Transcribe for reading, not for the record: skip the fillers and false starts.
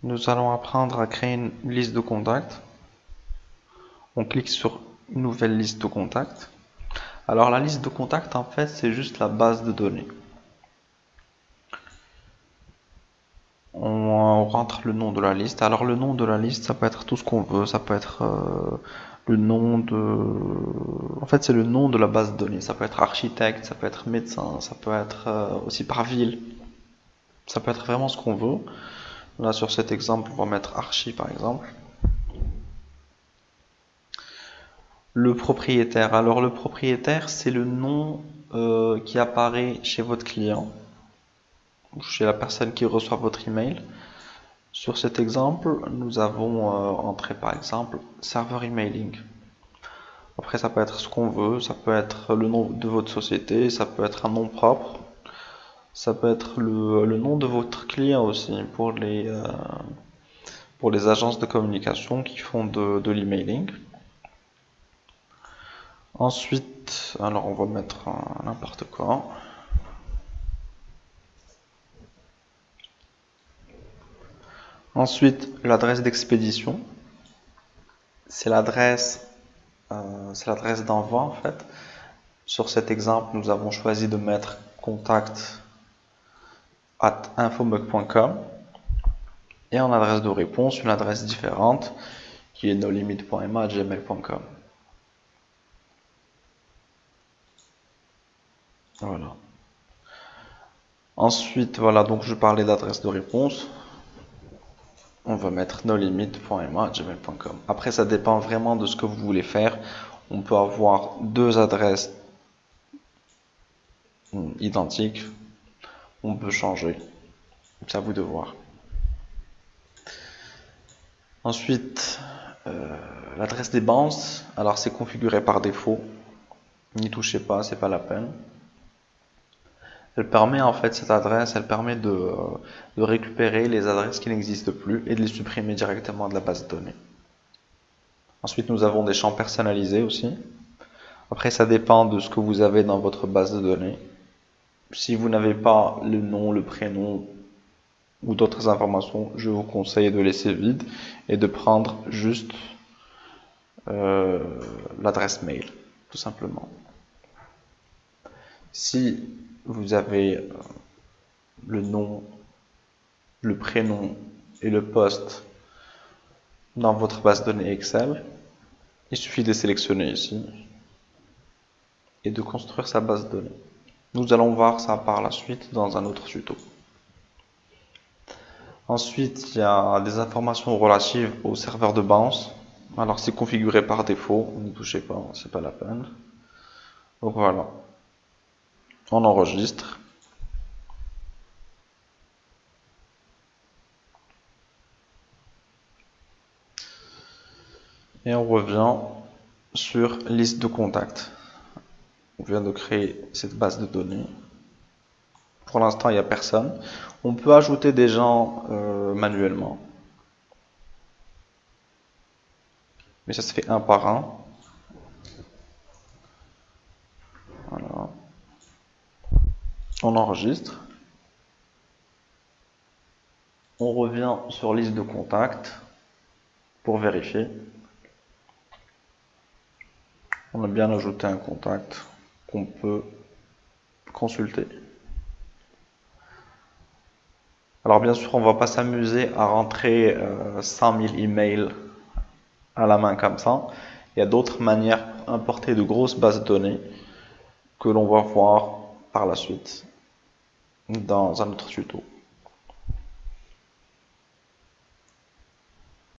Nous allons apprendre à créer une liste de contacts. On clique sur Nouvelle liste de contacts. Alors la liste de contacts, en fait, c'est juste la base de données. On rentre le nom de la liste. Alors le nom de la liste, ça peut être tout ce qu'on veut. Ça peut être le nom de... En fait, c'est le nom de la base de données. Ça peut être architecte, ça peut être médecin, ça peut être aussi par ville. Ça peut être vraiment ce qu'on veut. Là, sur cet exemple, on va mettre archi, par exemple. Le propriétaire. Alors le propriétaire, c'est le nom qui apparaît chez votre client, ou chez la personne qui reçoit votre email. Sur cet exemple, nous avons entré par exemple serveur emailing. Après, ça peut être ce qu'on veut, ça peut être le nom de votre société, ça peut être un nom propre, ça peut être le nom de votre client aussi pour les agences de communication qui font de l'emailing. Ensuite, alors on va mettre n'importe quoi. Ensuite, l'adresse d'expédition. C'est l'adresse d'envoi en fait. Sur cet exemple, nous avons choisi de mettre contact@infomug.com et en adresse de réponse, une adresse différente qui est nolimit.ma@gmail.com. Voilà. Ensuite, voilà, donc je parlais d'adresse de réponse. On va mettre nolimit.ma@gmail.com. Après, ça dépend vraiment de ce que vous voulez faire. On peut avoir deux adresses identiques. On peut changer. C'est à vous de voir. Ensuite, l'adresse des bounces. Alors, c'est configuré par défaut. N'y touchez pas, c'est pas la peine. Elle permet en fait, cette adresse, elle permet de récupérer les adresses qui n'existent plus et de les supprimer directement de la base de données. Ensuite, nous avons des champs personnalisés aussi. Après, ça dépend de ce que vous avez dans votre base de données. Si vous n'avez pas le nom, le prénom ou d'autres informations, je vous conseille de laisser vide et de prendre juste l'adresse mail, tout simplement. Si vous avez le nom, le prénom et le poste dans votre base de données Excel, il suffit de sélectionner ici et de construire sa base de données. Nous allons voir ça par la suite dans un autre tuto. Ensuite, il y a des informations relatives au serveur de bounce. Alors c'est configuré par défaut, ne touchez pas, c'est pas la peine. Donc voilà. On enregistre. Et on revient sur liste de contacts. On vient de créer cette base de données. Pour l'instant, il n'y a personne. On peut ajouter des gens manuellement. Mais ça se fait un par un. Voilà. On enregistre. On revient sur liste de contacts pour vérifier. On a bien ajouté un contact qu'on peut consulter. Alors bien sûr, on ne va pas s'amuser à rentrer 100 000 emails à la main comme ça. Il y a d'autres manières pour importer de grosses bases de données que l'on va voir par la suite dans un autre tuto.